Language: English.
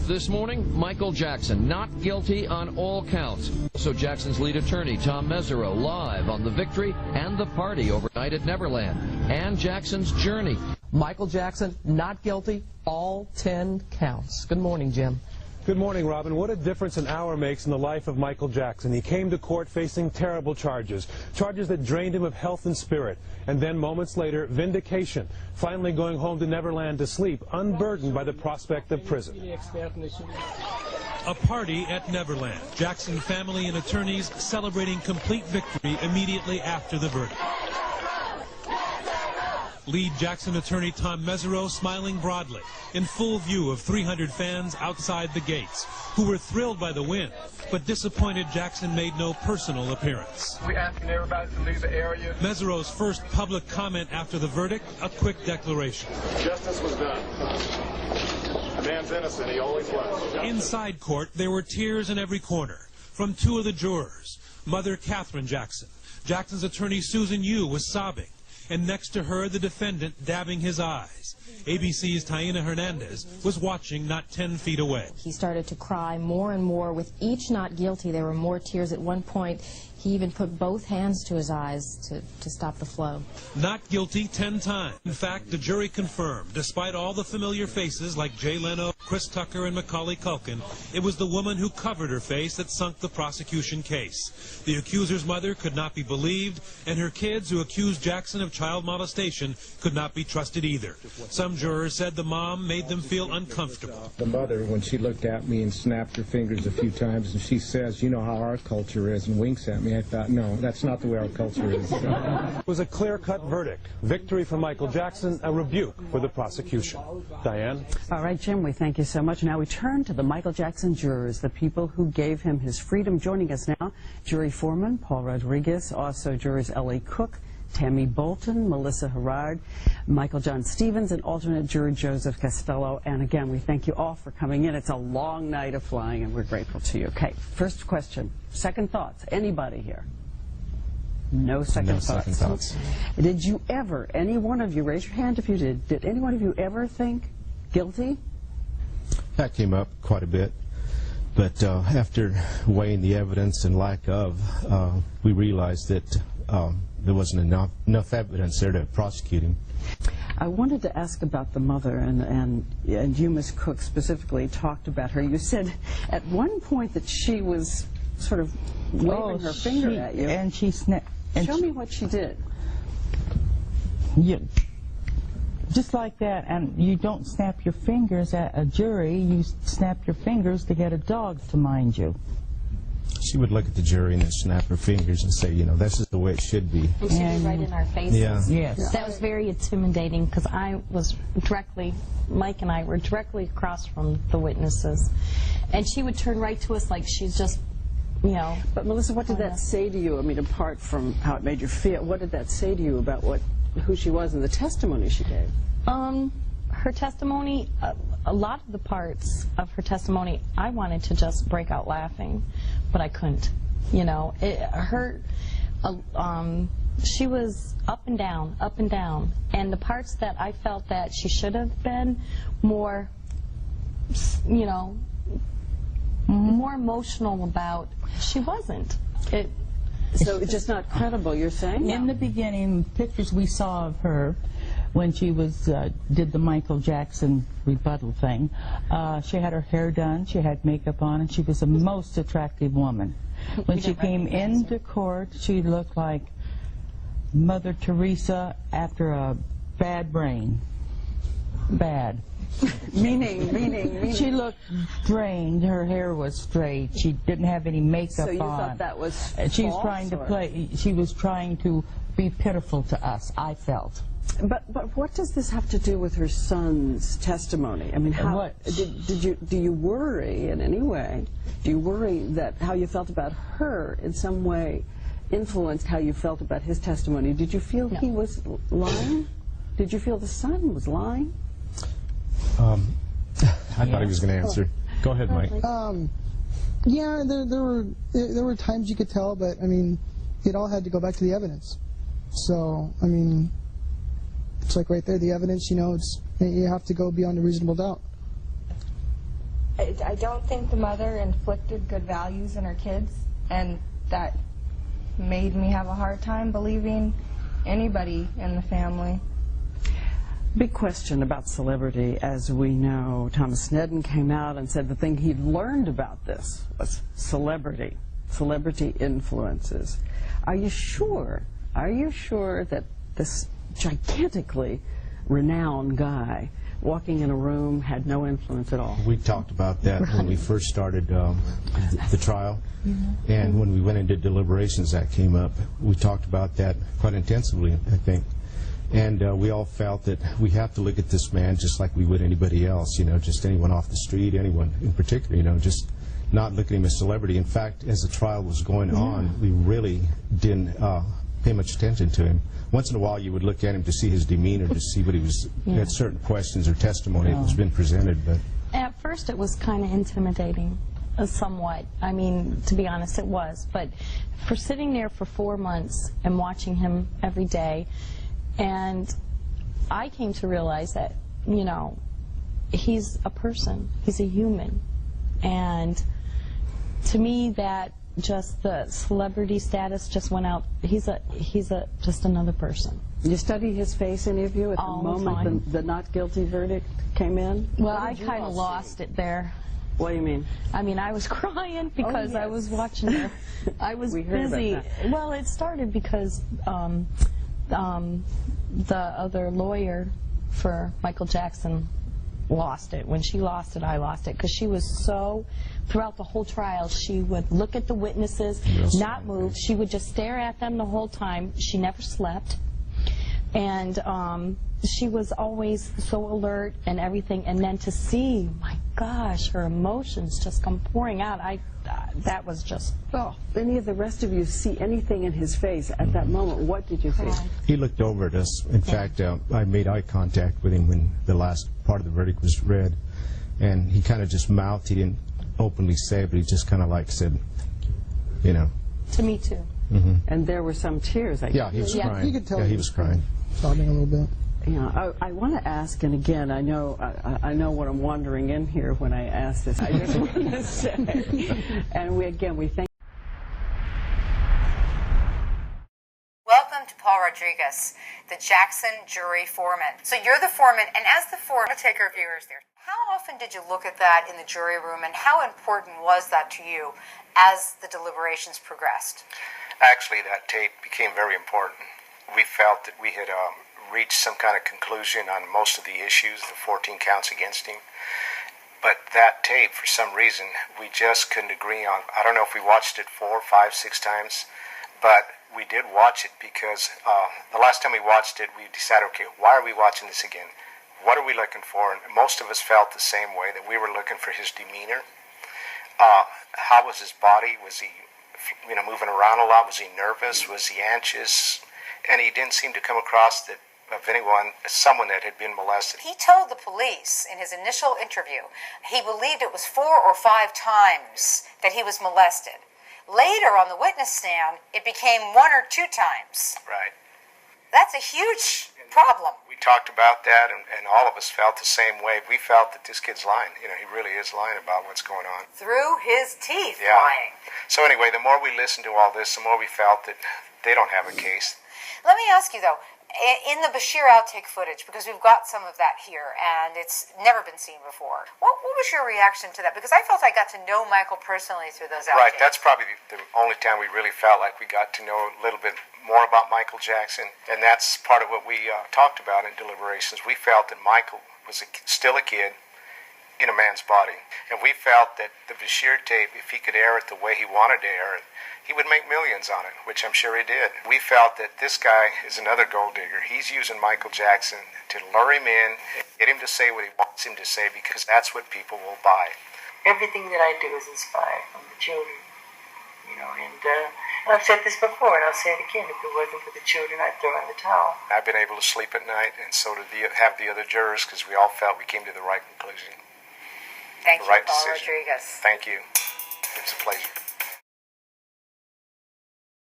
This morning, Michael Jackson not guilty on all counts. So Jackson's lead attorney, Tom Mesereau, live on the victory and the party overnight at Neverland and Jackson's journey. Michael Jackson not guilty, all 10 counts. Good morning, Jim. Good morning, Robin. What a difference an hour makes in the life of Michael Jackson. He came to court facing terrible charges that drained him of health and spirit. And then moments later, vindication, finally going home to Neverland to sleep, unburdened by the prospect of prison. A party at Neverland. Jackson family and attorneys celebrating complete victory immediately after the verdict. Lead Jackson attorney Tom Mesereau smiling broadly in full view of 300 fans outside the gates who were thrilled by the win, but disappointed Jackson made no personal appearance. We're asking everybody to leave the area. Mesereau's first public comment after the verdict, a quick declaration. Justice was done. The man's innocent. He always was. Inside court, there were tears in every corner from two of the jurors. Mother Catherine Jackson. Jackson's attorney Susan Yu was sobbing, and next to her, the defendant dabbing his eyes. ABC's Taina Hernandez was watching not 10 feet away. He started to cry more and more. With each not guilty, there were more tears. At one point, he even put both hands to his eyes to stop the flow. Not guilty 10 times. In fact, the jury confirmed, despite all the familiar faces like Jay Leno, Chris Tucker, and Macaulay Culkin, it was the woman who covered her face that sunk the prosecution case. The accuser's mother could not be believed, and her kids, who accused Jackson of child molestation, could not be trusted either. Some jurors said the mom made them feel uncomfortable. The mother, when she looked at me and snapped her fingers a few times, and she says, "You know how our culture is," and winks at me, I thought, no, that's not the way our culture is. It was a clear-cut verdict. Victory for Michael Jackson, a rebuke for the prosecution. Diane? All right, Jim, we thank you so much. Now we turn to the Michael Jackson jurors, the people who gave him his freedom. Joining us now, jury foreman Paul Rodriguez, also jurors L.A. Cook, Tammy Bolton, Melissa Herrard, Michael John Stevens, and alternate juror Joseph Castello. And again, we thank you all for coming in. It's a long night of flying, and we're grateful to you. Okay, first question. Second thoughts. Anybody here? No second thoughts. Did you ever, any one of you, raise your hand if you did any one of you ever think guilty? That came up quite a bit. But after weighing the evidence and lack of, we realized that there wasn't enough evidence there to prosecute him. I wanted to ask about the mother, and you, Ms. Cook, specifically talked about her. You said at one point that she was sort of waving her finger at you. And she snapped. Show me what she did. Yeah, just like that, and you don't snap your fingers at a jury, you snap your fingers to get a dog to mind you. She would look at the jury and then snap her fingers and say, you know, this is the way it should be. And she was right in our faces. Yeah. Yes. That was very intimidating because Mike and I were directly across from the witnesses. And she would turn right to us like she's just, you know. But Melissa, what did that say to you? I mean, apart from how it made you feel, what did that say to you about who she was and the testimony she gave? Her testimony, a lot of the parts of her testimony, I wanted to just break out laughing, but I couldn't. You know, she was up and down, and the parts that I felt that she should have been more, you know, more emotional about, she wasn't. So it's just not credible, you're saying? In the beginning, pictures we saw of her when she was did the Michael Jackson rebuttal thing, she had her hair done, she had makeup on, and she was a most attractive woman. When she came into court, she looked like Mother Teresa after a bad brain. Bad. Meaning. She looked drained. Her hair was straight. She didn't have any makeup on. So you thought that was she was trying to play. She was trying to be pitiful to us, I felt. But what does this have to do with her son's testimony? I mean, how do you worry in any way? Do you worry that how you felt about her in some way influenced how you felt about his testimony? Did you feel he was lying? Did you feel the son was lying? I thought he was going to answer. Go ahead, Mike. Yeah, there were times you could tell, but I mean, it all had to go back to the evidence. So I mean, it. It's like right there, the evidence, you know, you have to go beyond a reasonable doubt. But what does this have to do with her son's testimony? I mean, how did you worry that how you felt about her in some way influenced how you felt about his testimony? Did you feel he was lying? Did you feel the son was lying? Yeah, there were times you could tell, but I mean, it all had to go back to the evidence. So I mean, it's like right there, the evidence, you know, you have to go beyond a reasonable doubt. I don't think the mother inflicted good values in her kids, and that made me have a hard time believing anybody in the family. Big question about celebrity. As we know, Thomas Sneddon came out and said the thing he'd learned about this was celebrity influences. Are you sure that this gigantically renowned guy walking in a room had no influence at all? We talked about that when we first started the trial, and when we went into deliberations that came up. We talked about that quite intensively, I think. And we all felt that we have to look at this man just like we would anybody else, just anyone off the street, anyone in particular, just not look at him as a celebrity. In fact, as the trial was going on, we really didn't pay much attention to him. Once in a while you would look at him to see his demeanor, to see what he was, had certain questions or testimony that was been presented. But at first it was kind of intimidating, somewhat. I mean, to be honest, it was. But for sitting there for 4 months and watching him every day, and I came to realize that, he's a person, he's a human. And to me, that just the celebrity status just went out. He's just another person. You study his face, any of you, at the moment the not guilty verdict came in? Well, I kind of lost it there. What do you mean? I mean, I was crying because I was watching her. I was busy. Well, it started because the other lawyer for Michael Jackson lost it. When she lost it, I lost it, because she was so, throughout the whole trial, she would look at the witnesses, not move. She would just stare at them the whole time. She never slept. And she was always so alert and everything. And then to see, my gosh, her emotions just come pouring out, that was just, oh. Any of the rest of you see anything in his face at that moment? What did you see? he looked over at us. In fact, I made eye contact with him when the last part of the verdict was read, and he kind of just mouthed. He didn't openly say it, but he just kind of like said, To me too. And there were some tears, I guess. Yeah, he was crying. You could tell he was crying. Sobbing a little bit. I want to ask, and again, I know what I'm wandering in here when I ask this. I just want to say, and we thank. Welcome to Paul Rodriguez, the Jackson jury foreman. So you're the foreman, and as the foreman, take our viewers there. How often did you look at that in the jury room, and how important was that to you as the deliberations progressed? Actually, that tape became very important. We felt that we had reached some kind of conclusion on most of the issues, the 14 counts against him. But that tape, for some reason, we just couldn't agree on. I don't know if we watched it 4, 5, 6 times, but we did watch it because the last time we watched it, we decided, okay, why are we watching this again? What are we looking for? And most of us felt the same way, that we were looking for his demeanor. How was his body? Was he moving around a lot? Was he nervous? Was he anxious? And he didn't seem to come across that of anyone, someone that had been molested. He told the police in his initial interview he believed it was 4 or 5 times that he was molested. Later on the witness stand, it became 1 or 2 times. Right. That's a huge problem. We talked about that, and all of us felt the same way. We felt that this kid's lying. He really is lying about what's going on. Through his teeth, yeah. Lying. So anyway, the more we listened to all this, the more we felt that they don't have a case. Let me ask you, though, in the Bashir outtake footage, because we've got some of that here, and it's never been seen before, what was your reaction to that? Because I felt I got to know Michael personally through those outtakes. Right, that's probably the only time we really felt like we got to know a little bit more about Michael Jackson, and that's part of what we talked about in deliberations. We felt that Michael was still a kid in a man's body, and we felt that the Bashir tape, if he could air it the way he wanted to air it, he would make millions on it, which I'm sure he did. We felt that this guy is another gold digger. He's using Michael Jackson to lure him in, get him to say what he wants him to say, because that's what people will buy. Everything that I do is inspired from the children, and I've said this before, and I'll say it again, if it wasn't for the children, I'd throw in the towel. I've been able to sleep at night, and so did have the other jurors, because we all felt we came to the right conclusion. Thank you, right Paul decision. Rodriguez. Thank you. It's a pleasure.